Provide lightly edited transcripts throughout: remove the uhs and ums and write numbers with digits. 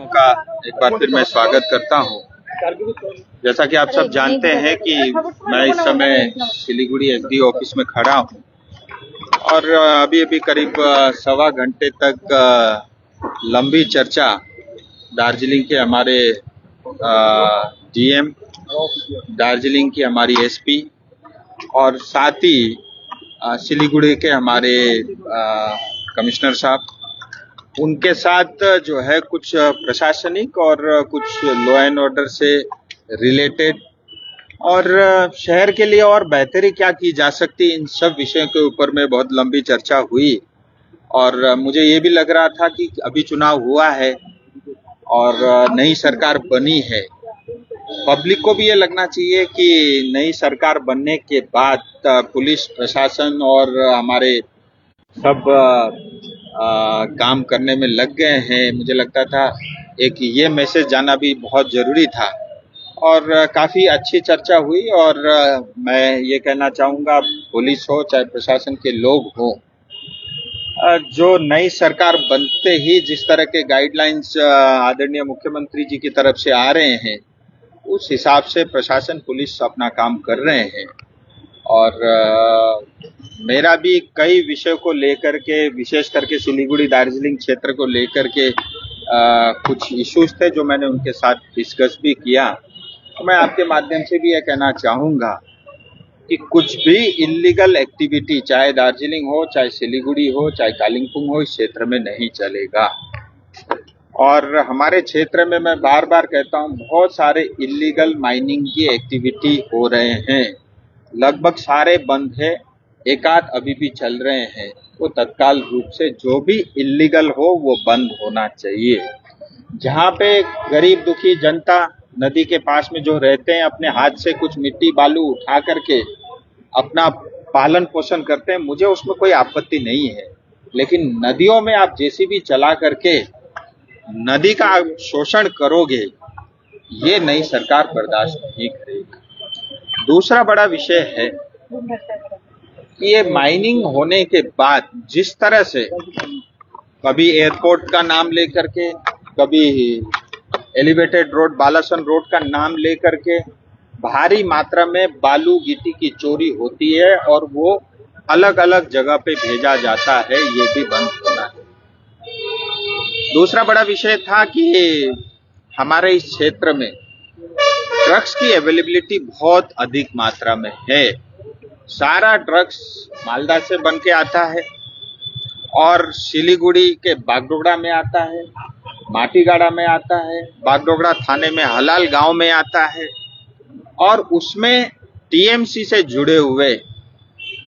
दर्शकों का एक बार फिर मैं स्वागत करता हूं। जैसा कि आप सब जानते हैं कि मैं इस समय सिलीगुड़ी एसडी ऑफिस में खड़ा हूं और अभी अभी करीब सवा घंटे तक लंबी चर्चा दार्जिलिंग के हमारे डीएम, दार्जिलिंग की हमारी एसपी और साथ ही सिलीगुड़ी के हमारे कमिश्नर साहब, उनके साथ जो है कुछ प्रशासनिक और कुछ लॉ एंड ऑर्डर से रिलेटेड और शहर के लिए और बेहतरी क्या की जा सकती, इन सब विषयों के ऊपर में बहुत लंबी चर्चा हुई। और मुझे ये भी लग रहा था कि अभी चुनाव हुआ है और नई सरकार बनी है, पब्लिक को भी ये लगना चाहिए कि नई सरकार बनने के बाद पुलिस प्रशासन और हमारे सब काम करने में लग गए हैं। मुझे लगता था एक ये मैसेज जाना भी बहुत जरूरी था और काफी अच्छी चर्चा हुई। और मैं ये कहना चाहूँगा, पुलिस हो चाहे प्रशासन के लोग हो, जो नई सरकार बनते ही जिस तरह के गाइडलाइंस आदरणीय मुख्यमंत्री जी की तरफ से आ रहे हैं, उस हिसाब से प्रशासन पुलिस अपना काम कर रहे हैं। और मेरा भी कई विषयों को लेकर के, विशेष करके सिलीगुड़ी दार्जिलिंग क्षेत्र को लेकर के कुछ इश्यूज थे जो मैंने उनके साथ डिस्कस भी किया। तो मैं आपके माध्यम से भी यह कहना चाहूँगा कि कुछ भी इल्लीगल एक्टिविटी, चाहे दार्जिलिंग हो, चाहे सिलीगुड़ी हो, चाहे कालिम्पोंग हो, इस क्षेत्र में नहीं चलेगा। और हमारे क्षेत्र में मैं बार बार कहता हूँ, बहुत सारे इल्लीगल माइनिंग की एक्टिविटी हो रहे हैं, लगभग सारे बंद है, एक आध अभी भी चल रहे हैं। वो तत्काल रूप से जो भी इल्लीगल हो वो बंद होना चाहिए। जहाँ पे गरीब दुखी जनता नदी के पास में जो रहते हैं, अपने हाथ से कुछ मिट्टी बालू उठा करके अपना पालन पोषण करते हैं, मुझे उसमें कोई आपत्ति नहीं है। लेकिन नदियों में आप जेसीबी चला करके नदी का शोषण करोगे, ये नई सरकार बर्दाश्त नहीं करेगी। दूसरा बड़ा विषय है कि ये माइनिंग होने के बाद जिस तरह से कभी एयरपोर्ट का नाम लेकर के, कभी एलिवेटेड रोड, बालासन रोड का नाम लेकर के भारी मात्रा में बालू गिट्टी की चोरी होती है और वो अलग अलग जगह पे भेजा जाता है, ये भी बंद होना है। दूसरा बड़ा विषय था कि हमारे इस क्षेत्र में ड्रग्स की अवेलेबिलिटी बहुत अधिक मात्रा में है। सारा ड्रग्स मालदा से बन के आता है और सिलीगुड़ी के बागडोगरा में आता है, माटीगाड़ा में आता है, बागडोगरा थाने में हलाल गांव में आता है और उसमें टीएमसी से जुड़े हुए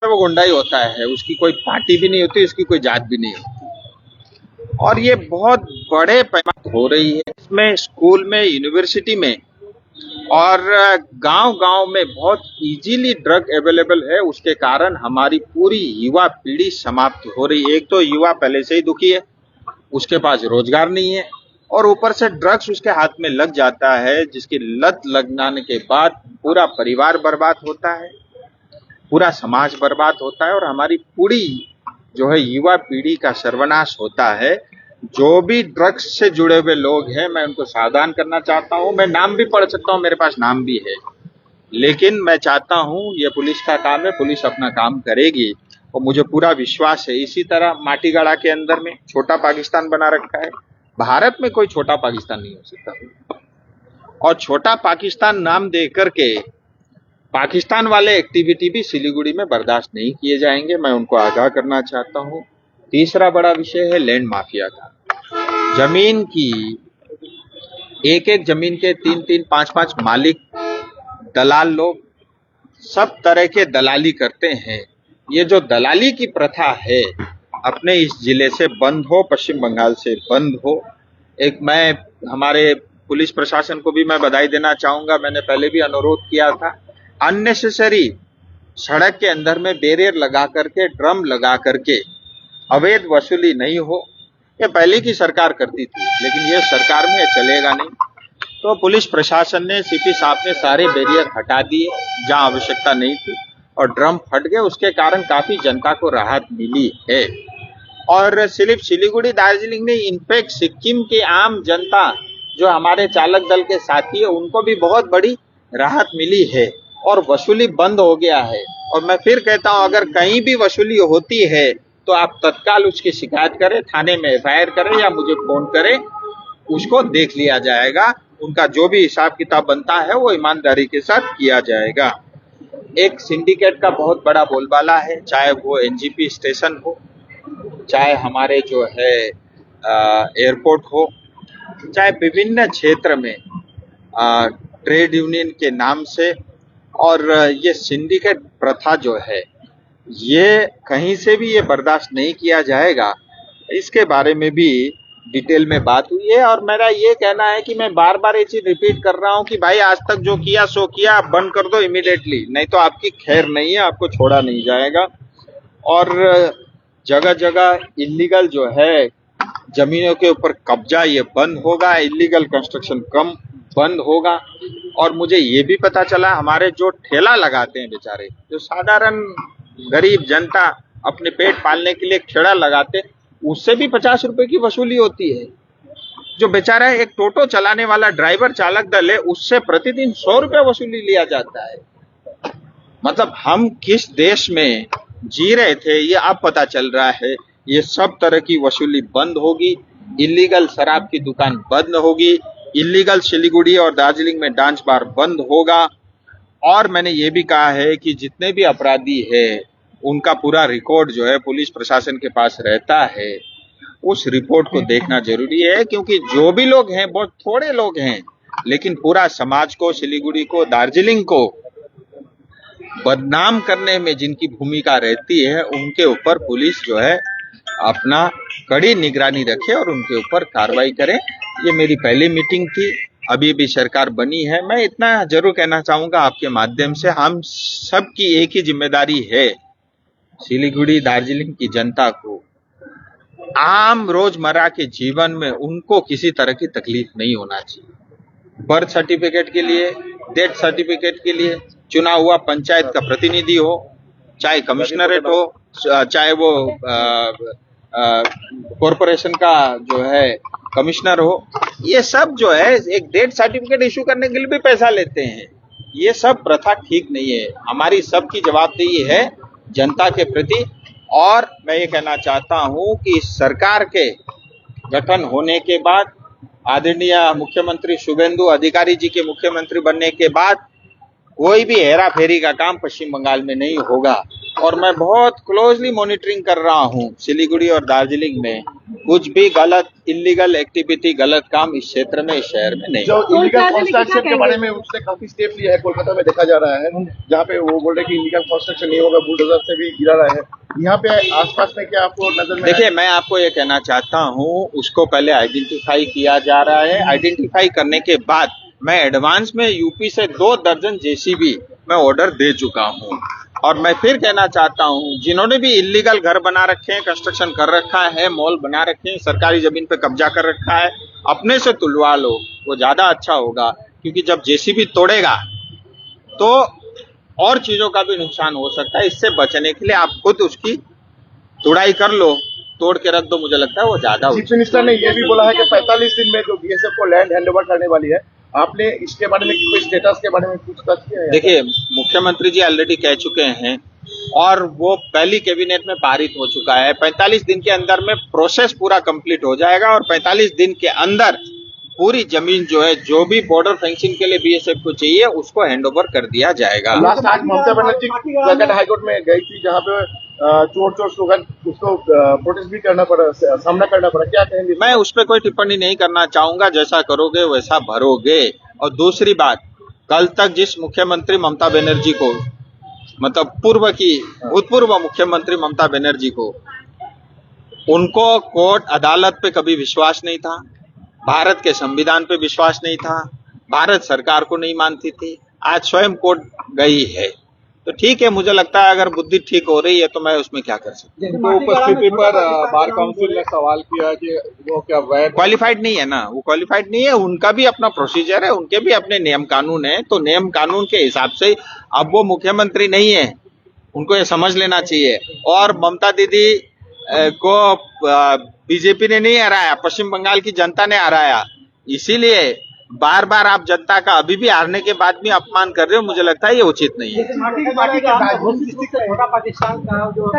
वो गुंडाई होता है। उसकी कोई पार्टी भी नहीं होती, उसकी कोई जात भी नहीं होती और ये बहुत बड़े पैमाने हो रही है। इसमें स्कूल में, यूनिवर्सिटी में और गांव-गांव में बहुत इजीली ड्रग अवेलेबल है। उसके कारण हमारी पूरी युवा पीढ़ी समाप्त हो रही है। एक तो युवा पहले से ही दुखी है, उसके पास रोजगार नहीं है और ऊपर से ड्रग्स उसके हाथ में लग जाता है, जिसकी लत लगने के बाद पूरा परिवार बर्बाद होता है, पूरा समाज बर्बाद होता है और हमारी पूरी जो है युवा पीढ़ी का सर्वनाश होता है। जो भी ड्रग्स से जुड़े हुए लोग हैं, मैं उनको सावधान करना चाहता हूं। मैं नाम भी पढ़ सकता हूं, मेरे पास नाम भी है, लेकिन मैं चाहता हूं ये पुलिस का काम है, पुलिस अपना काम करेगी और मुझे पूरा विश्वास है। इसी तरह माटीगाड़ा के अंदर में छोटा पाकिस्तान बना रखा है। भारत में कोई छोटा पाकिस्तान नहीं हो सकता और छोटा पाकिस्तान नाम दे करके पाकिस्तान वाले एक्टिविटी भी सिलीगुड़ी में बर्दाश्त नहीं किए जाएंगे, मैं उनको आगाह करना चाहता हूं। तीसरा बड़ा विषय है लैंड माफिया का। जमीन की एक एक जमीन के 3-3, 5-5 मालिक, दलाल लोग सब तरह के दलाली करते हैं। ये जो दलाली की प्रथा है अपने इस जिले से बंद हो, पश्चिम बंगाल से बंद हो। एक मैं हमारे पुलिस प्रशासन को भी मैं बधाई देना चाहूंगा, मैंने पहले भी अनुरोध किया था, अननेसेसरी सड़क के अंदर में बैरियर लगा करके, ड्रम लगा करके अवैध वसूली नहीं हो। ये पहले की सरकार करती थी, लेकिन ये सरकार में चलेगा नहीं। तो पुलिस प्रशासन ने, सीपी साहब ने सारे बैरियर हटा दिए जहां आवश्यकता नहीं थी और ड्रम फट गए। उसके कारण काफी जनता को राहत मिली है। और सिर्फ सिलीगुड़ी दार्जिलिंग नहीं, इनफैक्ट सिक्किम की आम जनता जो हमारे चालक दल के साथी है उनको भी बहुत बड़ी राहत मिली है और वसूली बंद हो गया है। और मैं फिर कहता हूं, अगर कहीं भी वसूली होती है तो आप तत्काल उसकी शिकायत करें, थाने में एफआईआर करें या मुझे फोन करें, उसको देख लिया जाएगा। उनका जो भी हिसाब किताब बनता है वो ईमानदारी के साथ किया जाएगा। एक सिंडिकेट का बहुत बड़ा बोलबाला है, चाहे वो एनजीपी स्टेशन हो, चाहे हमारे जो है एयरपोर्ट हो, चाहे विभिन्न क्षेत्र में ट्रेड यूनियन के नाम से। और ये सिंडिकेट प्रथा जो है ये कहीं से भी ये बर्दाश्त नहीं किया जाएगा। इसके बारे में भी डिटेल में बात हुई है और मेरा ये कहना है कि मैं बार बार ये चीज रिपीट कर रहा हूं कि भाई आज तक जो किया सो किया, आप बंद कर दो इमीडिएटली, नहीं तो आपकी खैर नहीं है, आपको छोड़ा नहीं जाएगा। और जगह जगह इलीगल जो है जमीनों के ऊपर कब्जा ये बंद होगा, इलीगल कंस्ट्रक्शन कम बंद होगा। और मुझे ये भी पता चला हमारे जो ठेला लगाते हैं बेचारे, जो साधारण गरीब जनता अपने पेट पालने के लिए ठेला लगाते, उससे भी 50 रुपए की वसूली होती है। जो बेचारा एक टोटो चलाने वाला ड्राइवर चालक दल है उससे प्रतिदिन 100 रुपए वसूली लिया जाता है। मतलब हम किस देश में जी रहे थे ये अब पता चल रहा है। ये सब तरह की वसूली बंद होगी, इलीगल शराब की दुकान बंद होगी, इलीगल सिलीगुड़ी और दार्जिलिंग में डांस बार बंद होगा। और मैंने ये भी कहा है कि जितने भी अपराधी है उनका पूरा रिकॉर्ड जो है पुलिस प्रशासन के पास रहता है, उस रिपोर्ट को देखना जरूरी है। क्योंकि जो भी लोग हैं बहुत थोड़े लोग हैं, लेकिन पूरा समाज को, सिलीगुड़ी को, दार्जिलिंग को बदनाम करने में जिनकी भूमिका रहती है उनके ऊपर पुलिस जो है अपना कड़ी निगरानी रखे और उनके ऊपर कार्रवाई करे। ये मेरी पहली मीटिंग थी, अभी भी सरकार बनी है। मैं इतना जरूर कहना चाहूंगा आपके माध्यम से, हम सबकी एक ही जिम्मेदारी है, सिलीगुड़ी दार्जिलिंग की जनता को आम रोजमर्रा के जीवन में उनको किसी तरह की तकलीफ नहीं होना चाहिए। बर्थ सर्टिफिकेट के लिए, डेथ सर्टिफिकेट के लिए चुना हुआ पंचायत का प्रतिनिधि हो, चाहे कमिश्नरेट हो, चाहे वो कॉरपोरेशन का जो है कमिश्नर हो, ये सब जो है एक डेथ सर्टिफिकेट इशू करने के लिए भी पैसा लेते हैं। ये सब प्रथा ठीक नहीं है। हमारी सबकी जवाबदेही है जनता के प्रति। और मैं ये कहना चाहता हूं कि सरकार के गठन होने के बाद, आदरणीय मुख्यमंत्री शुभेंदु अधिकारी जी के मुख्यमंत्री बनने के बाद कोई भी हेरा फेरी का काम पश्चिम बंगाल में नहीं होगा। और मैं बहुत क्लोजली मॉनिटरिंग कर रहा हूं सिलीगुड़ी और दार्जिलिंग में कुछ भी गलत इलीगल एक्टिविटी, गलत काम इस क्षेत्र में, इस शहर में नहीं। जो इलीगल कंस्ट्रक्शन के बारे में उसने काफी स्टेप लिया है, कोलकाता में देखा जा रहा है, जहाँ पे वो बोल रहे कि इलीगल कंस्ट्रक्शन नहीं होगा, बुलडोजर से भी गिरा रहा है। यहाँ पे आसपास में क्या आपको नजर में? देखिए, मैं आपको ये कहना चाहता हूँ, उसको पहले आइडेंटिफाई किया जा रहा है। आइडेंटिफाई करने के बाद मैं एडवांस में यूपी से 2 दर्जन जेसीबी मैं ऑर्डर दे चुका हूँ। और मैं फिर कहना चाहता हूँ, जिन्होंने भी इलीगल घर बना रखे हैं, कंस्ट्रक्शन कर रखा है, मॉल बना रखे हैं, सरकारी जमीन पे कब्जा कर रखा है, अपने से तुलवा लो, वो ज्यादा अच्छा होगा। क्योंकि जब जेसीबी तोड़ेगा तो और चीजों का भी नुकसान हो सकता है। इससे बचने के लिए आप खुद उसकी तुड़ाई कर लो, तोड़ के रख दो, मुझे लगता है वो ज्यादा। चीफ मिनिस्टर ने यह भी बोला है कि 45 दिन में जो बीएसएफ को लैंड हैंडओवर करने वाली है। आपने इसके बारे में कोई स्टेटस के बारे में पूछताछ किया है? देखिए, मुख्यमंत्री जी ऑलरेडी कह चुके हैं और वो पहली कैबिनेट में पारित हो चुका है। 45 दिन के अंदर में प्रोसेस पूरा कंप्लीट हो जाएगा और 45 दिन के अंदर पूरी जमीन जो है, जो भी बॉर्डर फेंसिंग के लिए बीएसएफ को चाहिए, उसको हैंडओवर कर दिया जाएगा। लास्ट आज ममता बनर्जी कलकत्ता हाईकोर्ट में गई थी, जहाँ पे चोर स्लोगन उसको प्रोटेस्ट भी करना पड़ा, सामना करना पड़ा। क्या कहेंगे? मैं उस पर कोई टिप्पणी नहीं करना चाहूंगा। जैसा करोगे वैसा भरोगे। और दूसरी बात, कल तक जिस मुख्यमंत्री ममता बनर्जी को, मतलब भूतपूर्व मुख्यमंत्री ममता बनर्जी को, उनको कोर्ट अदालत पे कभी विश्वास नहीं था, भारत के संविधान पे विश्वास नहीं था, भारत सरकार को नहीं मानती थी, आज स्वयं कोर्ट गई है। तो ठीक है, मुझे लगता है अगर बुद्धि ठीक हो रही है तो मैं उसमें क्या कर सकता हूँ। उनकी उपस्थिति पर बार काउंसिल ने सवाल किया कि वो क्या वैध, क्वालिफाइड नहीं है ना, वो क्वालिफाइड नहीं है। उनका भी अपना प्रोसीजर है, उनके भी अपने नियम कानून है। तो नियम कानून के हिसाब से अब वो मुख्यमंत्री नहीं है, उनको ये समझ लेना चाहिए। और ममता दीदी को बीजेपी ने नहीं हराया, पश्चिम बंगाल की जनता ने हराया। इसीलिए बार बार आप जनता का अभी भी हारने के बाद भी अपमान कर रहे हो, मुझे लगता है ये उचित नहीं है। छोटा पाकिस्तान का जो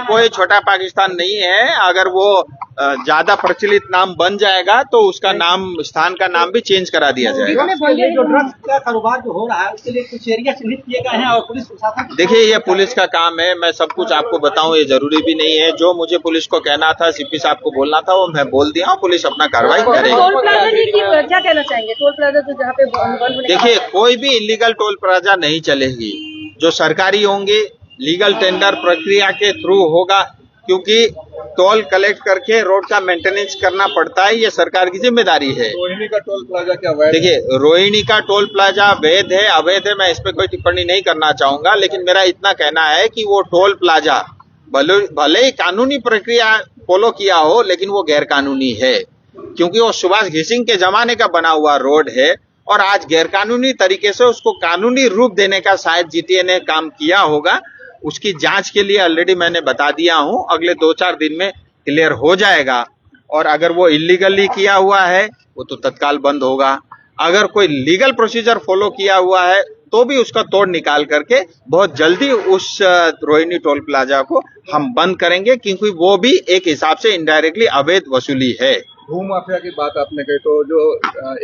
कोई छोटा पाकिस्तान नहीं है। अगर वो ज्यादा प्रचलित नाम बन जाएगा तो उसका नाम, स्थान का नाम भी चेंज करा दिया जाएगा। जो ड्रग्स का कारोबार जो हो रहा है उसके लिए कुछ एरिया चिन्हित किए गए हैं और पुलिस प्रशासन। देखिए, ये पुलिस का काम है, मैं सब कुछ आपको बताऊं ये जरूरी भी नहीं है। जो मुझे पुलिस को कहना था, सीपी साहब को बोलना था, वो मैं बोल दिया हूं। पुलिस अपना कार्रवाई करेगी। टोल प्लाजा जी की क्या कहना चाहेंगे? टोल प्लाजा तो जहाँ पे बंद होने का- देखिए, कोई भी इलीगल टोल प्लाजा नहीं चलेगी। जो सरकारी होंगे, लीगल टेंडर प्रक्रिया के थ्रू होगा, क्योंकि टोल कलेक्ट करके रोड का मेंटेनेंस करना पड़ता है, ये सरकार की जिम्मेदारी है। रोहिणी का टोल प्लाजा क्या वैध? देखिए, रोहिणी का टोल प्लाजा वैध है अवैध है, मैं इस पे कोई टिप्पणी नहीं करना चाहूंगा, लेकिन मेरा इतना कहना है कि वो टोल प्लाजा भले ही कानूनी प्रक्रिया फॉलो किया हो, लेकिन वो गैर कानूनी है, क्योंकि वो सुभाष घिसिंग के जमाने का बना हुआ रोड है और आज गैर कानूनी तरीके से उसको कानूनी रूप देने का शायद जीटीए ने काम किया होगा। उसकी जांच के लिए ऑलरेडी मैंने बता दिया हूं, अगले 2-4 दिन में क्लियर हो जाएगा। और अगर वो इलीगली किया हुआ है वो तो तत्काल बंद होगा। अगर कोई लीगल प्रोसीजर फॉलो किया हुआ है तो भी उसका तोड़ निकाल करके बहुत जल्दी उस रोहिणी टोल प्लाजा को हम बंद करेंगे, क्योंकि वो भी एक हिसाब से इनडायरेक्टली अवैध वसूली है। भू माफिया की बात आपने कही, तो जो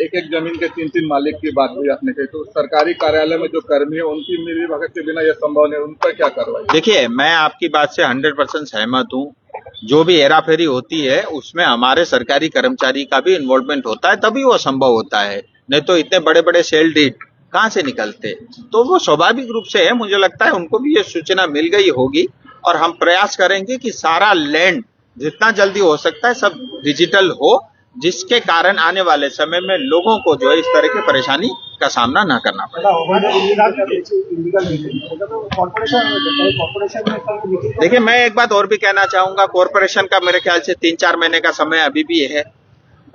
एक जमीन के 3 मालिक की बात भी आपने कही, तो सरकारी कार्यालय में जो कर्मी है उनकी मिलीभगत के बिना यह संभव नहीं, उन पर क्या कार्रवाई? देखिए, मैं आपकी बात से 100% सहमत हूँ। जो भी हेराफेरी होती है उसमें हमारे सरकारी कर्मचारी का भी इन्वॉल्वमेंट होता है, तभी वो संभव होता है, नहीं तो इतने बड़े बड़े सेल डीड कहाँ से निकलते। तो वो स्वाभाविक रूप से है, मुझे लगता है उनको भी ये सूचना मिल गई होगी और हम प्रयास करेंगे कि सारा लैंड जितना जल्दी हो सकता है सब डिजिटल हो, जिसके कारण आने वाले समय में लोगों को जो है इस तरह की परेशानी का सामना ना करना पड़े। देखिए, मैं एक बात और भी कहना चाहूंगा, कॉरपोरेशन का मेरे ख्याल से 3-4 महीने का समय अभी भी है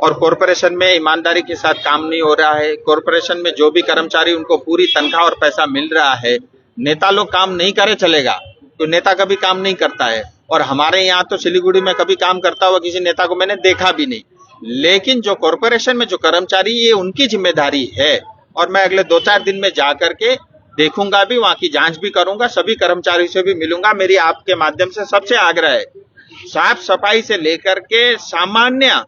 और कॉरपोरेशन में ईमानदारी के साथ काम नहीं हो रहा है। कॉरपोरेशन में जो भी कर्मचारी उनको पूरी तनख्वाह और पैसा मिल रहा है। नेता लोग काम नहीं करे चलेगा, तो नेता कभी काम नहीं करता है, और हमारे यहाँ तो सिलीगुड़ी में कभी काम करता हुआ किसी नेता को मैंने देखा भी नहीं। लेकिन जो कॉरपोरेशन में जो कर्मचारी, ये उनकी जिम्मेदारी है और मैं अगले 2-4 दिन में जा करके देखूंगा भी, वहां की जांच भी करूंगा, सभी कर्मचारियों से भी मिलूंगा। मेरी आपके माध्यम से सबसे आग्रह है, साफ सफाई से लेकर के सामान्य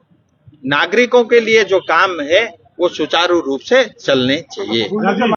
नागरिकों के लिए जो काम है वो सुचारू रूप से चलने चाहिए।